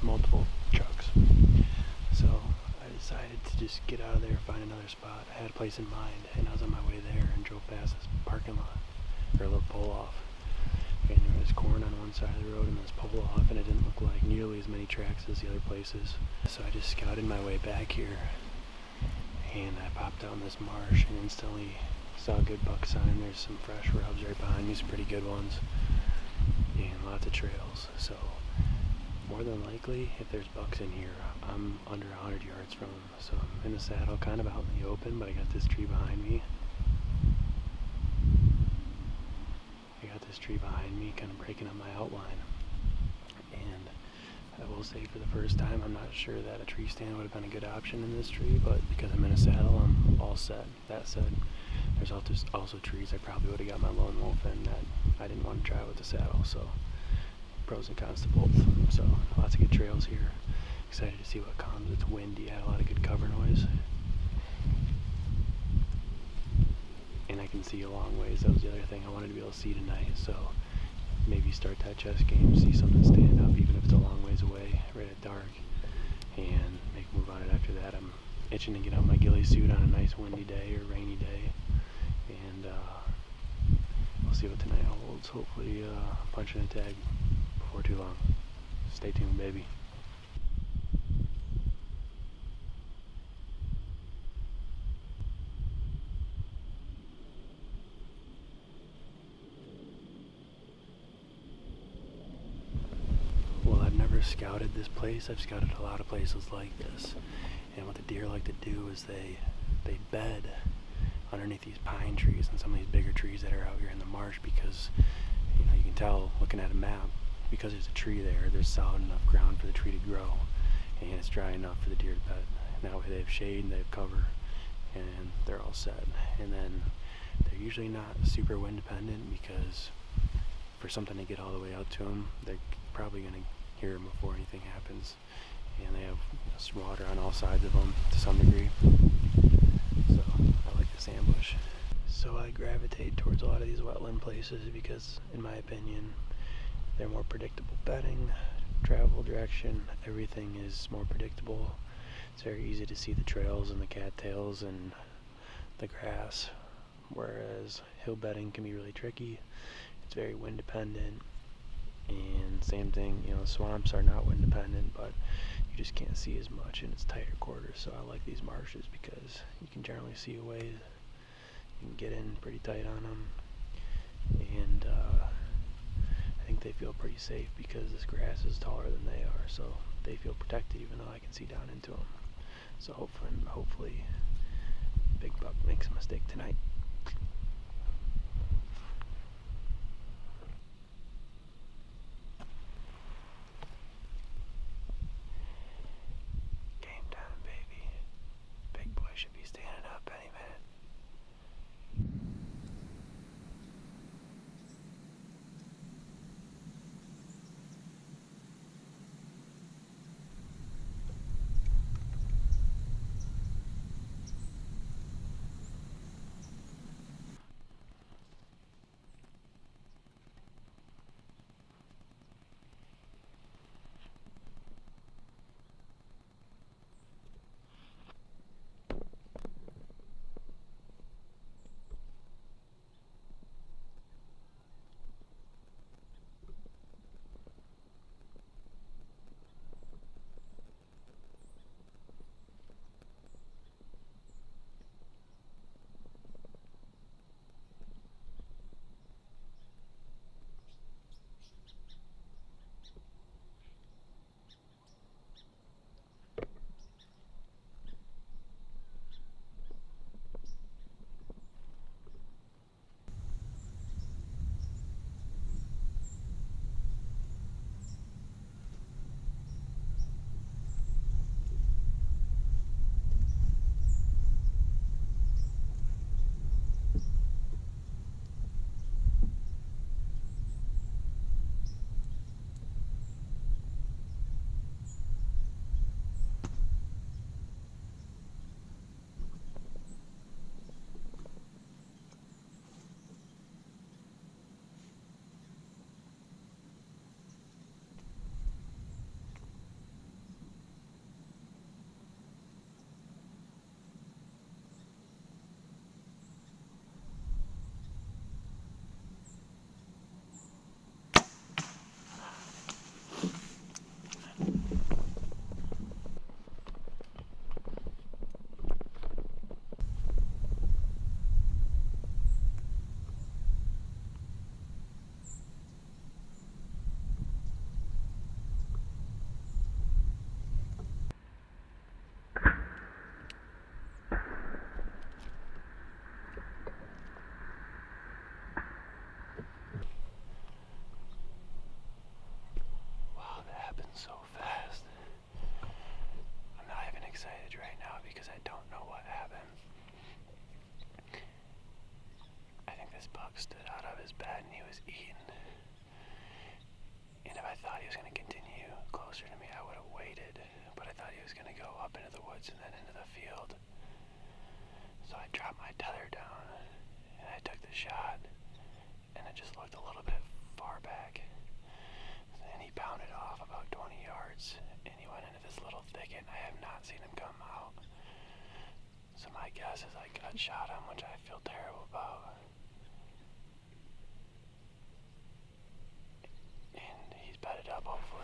multiple trucks. So I decided to just get out of there, find another spot. I had a place in mind, and I was on my way there and drove past this parking lot, or a little pull-off. And there was corn on one side of the road and this pull-off, and it didn't look like nearly as many tracks as the other places. So I just scouted my way back here, and I popped out in this marsh and instantly saw a good buck sign. There's some fresh rubs right behind me, some pretty good ones, and lots of trails. So more than likely, if there's bucks in here, I'm under 100 yards from them. So I'm in the saddle, kind of out in the open, but I got this tree behind me. Kind of breaking up my outline. And I will say, for the first time, I'm not sure that a tree stand would have been a good option in this tree, but because I'm in a saddle, I'm all set. That said, there's also trees I probably would have got my lone wolf in that I didn't want to try with the saddle. So pros and cons to both. So lots of good trails here. Excited to see what comes. It's windy. I had a lot of good cover noise. And I can see a long ways. That was the other thing I wanted to be able to see tonight. So maybe start that chess game, see something stand up, even if it's a long ways away, right at dark, and make a move on it after that. I'm itching to get out my ghillie suit on a nice windy day or rainy day, and we'll see what tonight holds. Hopefully punching a tag before too long. Stay tuned, baby. Scouted this place. I've scouted a lot of places like this, and what the deer like to do is they bed underneath these pine trees and some of these bigger trees that are out here in the marsh, because you can tell looking at a map, because there's a tree there's solid enough ground for the tree to grow, and it's dry enough for the deer to bed. And that way they have shade and they have cover, and they're all set. And then they're usually not super wind dependent, because for something to get all the way out to them, they're probably going to hear them before anything happens, and they have water on all sides of them to some degree. So I like this ambush. So I gravitate towards a lot of these wetland places because, in my opinion, they're more predictable bedding, travel direction, everything is more predictable. It's very easy to see the trails and the cattails and the grass, whereas hill bedding can be really tricky. It's very wind dependent. And same thing, swamps are not wind dependent, but you just can't see as much and it's tighter quarters. So I like these marshes because you can generally see a ways. You can get in pretty tight on them, and I think they feel pretty safe because this grass is taller than they are, so they feel protected even though I can see down into them. So hopefully Big Buck makes a mistake tonight. stood out of his bed and he was eating. And if I thought he was going to continue closer to me, I would have waited. But I thought he was going to go up into the woods and then into the field. So I dropped my tether down and I took the shot. And it just looked a little bit far back. And he bounded off about 20 yards. And he went into this little thicket and I have not seen him come out. So my guess is I gut shot him, which I feel terrible about. And he's bedded up, hopefully.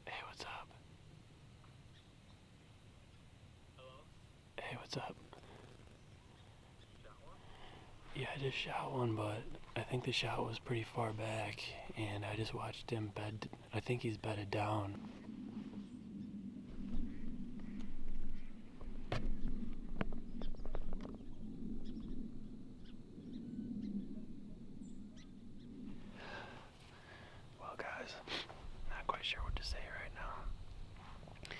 Hey, what's up? Hello? Hey, what's up? Shot one? Yeah, I just shot one, but I think the shot was pretty far back, and I just watched him bed. I think he's bedded down. Well, guys, not quite sure what to say right now.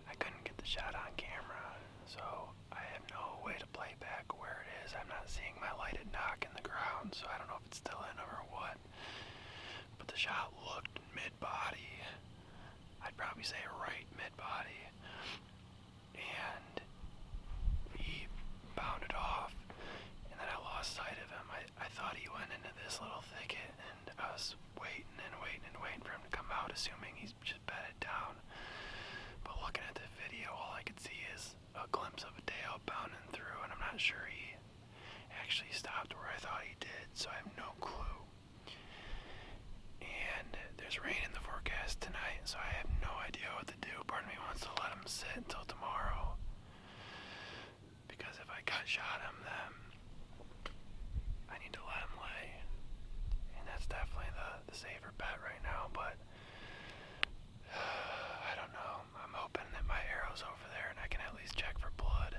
I couldn't get the shot on camera, so I have no way to play back where it is. I'm not seeing my lighted knock in the ground, so I don't know if it's still in him or what. But the shot looked mid-body. I'd probably say right mid-body. And he bounded off, and then I lost sight of him. I thought he went into this little thicket, and I was waiting for him to come out, assuming he's just bedded down. But looking at the video, all I could see is a glimpse of a tail bounding through, and I'm not sure he actually stopped where I thought he did, so I have no clue. And there's rain in the forecast tonight, so I have no idea what to do. Part of me wants to let him sit until tomorrow, because if I gut shot him, then I need to let him lay, and that's definitely the safer bet right now. But I don't know. I'm hoping that my arrow's over there and I can at least check for blood.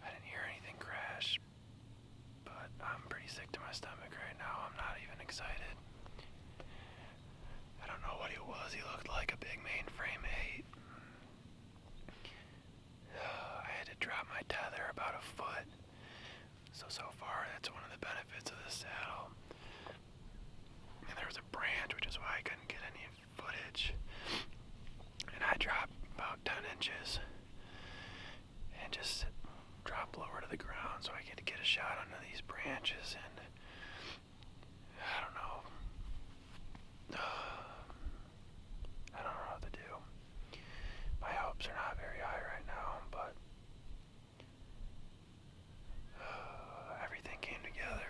I didn't hear anything crash, but I'm pretty sick to my stomach right now. I'm not even excited. I don't know what he was. He looked like a big mainframe 8. I had to drop my tether about a foot. So far, that's one of the benefits of this saddle. And there was a branch, which is why I couldn't get any footage. And I dropped about 10 inches and just dropped lower to the ground so I could get a shot under these branches. And I don't know. I don't know what to do. My hopes are not very high right now, but everything came together.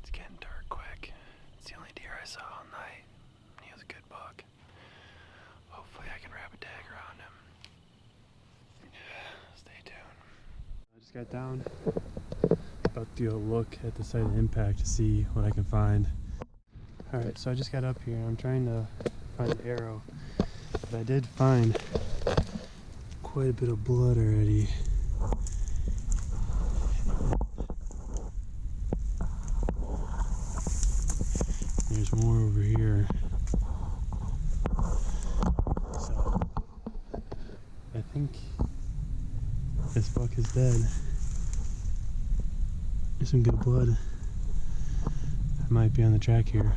It's getting dark quick. It's the only deer I saw all night. He was a good buck. Hopefully I can wrap a tag around him. Stay tuned. I just got down. About to go look at the site of impact to see what I can find. Alright, so I just got up here and I'm trying to find an arrow. But I did find quite a bit of blood already. There's more over here. So I think this buck is dead. There's some good blood. I might be on the track here.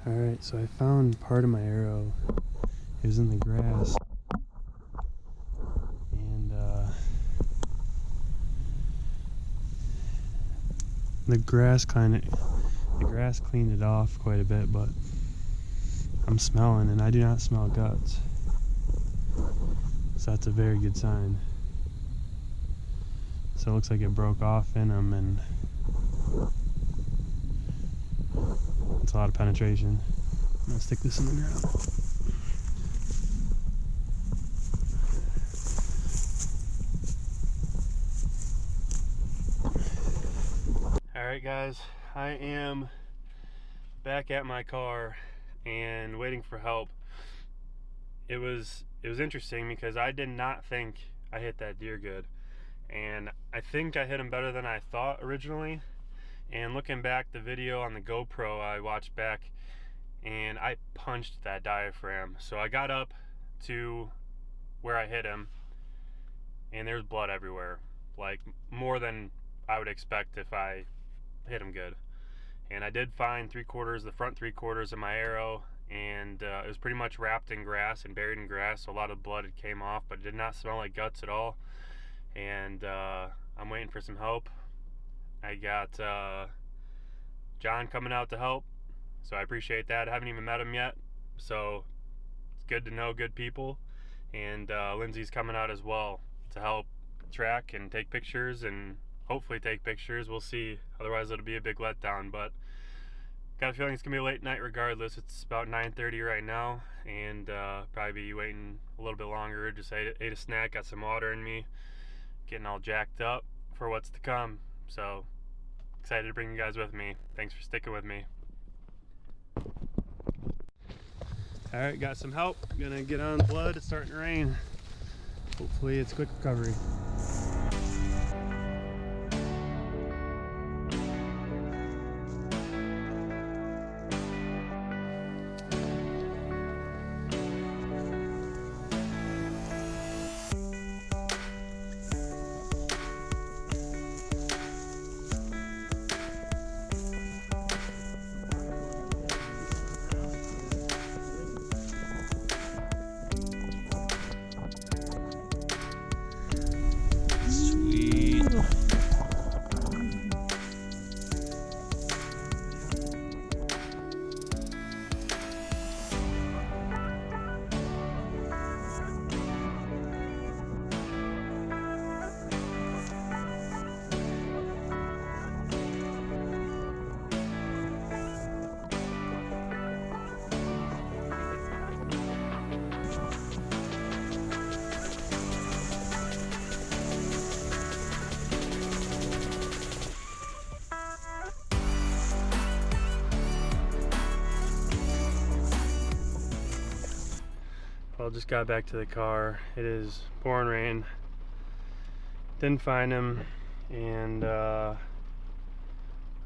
Alright, so I found part of my arrow. It was in the grass. And the grass cleaned it off quite a bit, but I'm smelling and I do not smell guts. So that's a very good sign. So it looks like it broke off in them, and it's a lot of penetration. I'm gonna stick this in the ground. Alright guys, I am back at my car and waiting for help. It was interesting because I did not think I hit that deer good. and I think I hit him better than I thought originally. And looking back, the video on the GoPro I watched back, and I punched that diaphragm. So I got up to where I hit him, and there's blood everywhere, like more than I would expect if I hit him good. And I did find the front 3/4 of my arrow, and it was pretty much wrapped in grass and buried in grass, so a lot of blood had came off, but it did not smell like guts at all. And I'm waiting for some help. I got John coming out to help, so I appreciate that. I haven't even met him yet, so it's good to know good people. And Lindsay's coming out as well to help track and take pictures, and hopefully take pictures. We'll see. Otherwise, it'll be a big letdown. But got a feeling it's gonna be a late night regardless. It's about 9:30 right now, and probably be waiting a little bit longer. Just ate a snack, got some water in me, getting all jacked up for what's to come. So excited to bring you guys with me. Thanks for sticking with me. All right, got some help. Gonna get on blood. It's starting to rain. Hopefully it's quick recovery. Well, just got back to the car. It is pouring rain. Didn't find him, and I'm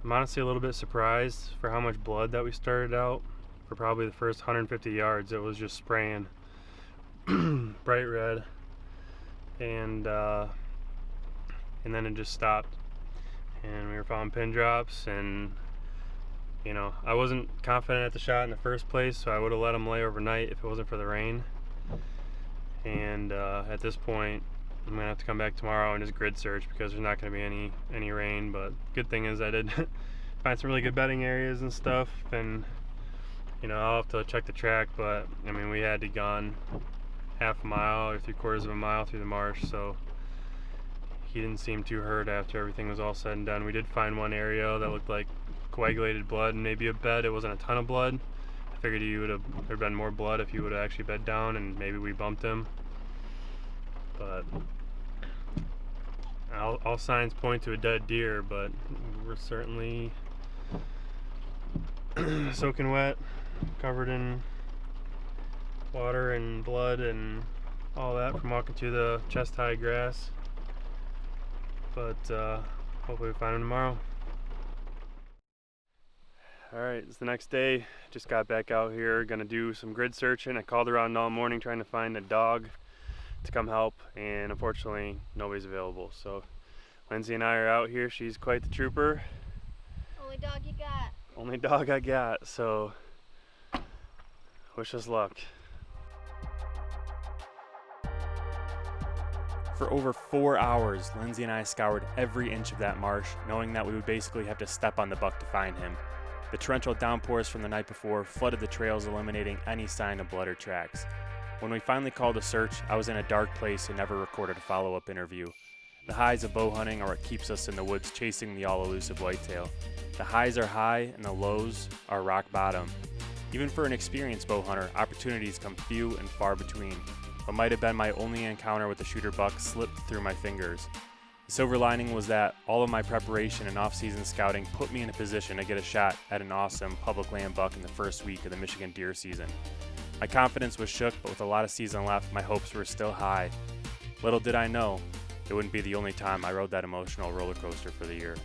honestly a little bit surprised for how much blood that we started out. For probably the first 150 yards, it was just spraying bright red, and then it just stopped. And we were found pin drops, and you know, I wasn't confident at the shot in the first place, so I would have let him lay overnight if it wasn't for the rain. And at this point, I'm gonna have to come back tomorrow and just grid search because there's not gonna be any rain. But good thing is I did find some really good bedding areas and stuff, and you know, I'll have to check the track. But I mean, we had to gone half a mile or 3/4 of a mile through the marsh, so he didn't seem too hurt after everything was all said and done. We did find one area that looked like coagulated blood and maybe a bed. It wasn't a ton of blood. I figured there'd been more blood if you would have actually bed down, and maybe we bumped him. But all signs point to a dead deer, but we're certainly soaking wet, covered in water and blood and all that from walking through the chest-high grass. But hopefully we find him tomorrow. Alright, it's the next day. Just got back out here, gonna do some grid searching. I called around all morning trying to find a dog to come help, and unfortunately nobody's available. So Lindsay and I are out here. She's quite the trooper. Only dog you got. Only dog I got, so wish us luck. For over 4 hours, Lindsay and I scoured every inch of that marsh, knowing that we would basically have to step on the buck to find him. The torrential downpours from the night before flooded the trails, eliminating any sign of blood or tracks. When we finally called a search, I was in a dark place and never recorded a follow-up interview. The highs of bow hunting are what keeps us in the woods chasing the all-elusive whitetail. The highs are high and the lows are rock bottom. Even for an experienced bow hunter, opportunities come few and far between. What might have been my only encounter with a shooter buck slipped through my fingers. The silver lining was that all of my preparation and off-season scouting put me in a position to get a shot at an awesome public land buck in the first week of the Michigan deer season. My confidence was shook, but with a lot of season left, my hopes were still high. Little did I know, it wouldn't be the only time I rode that emotional roller coaster for the year.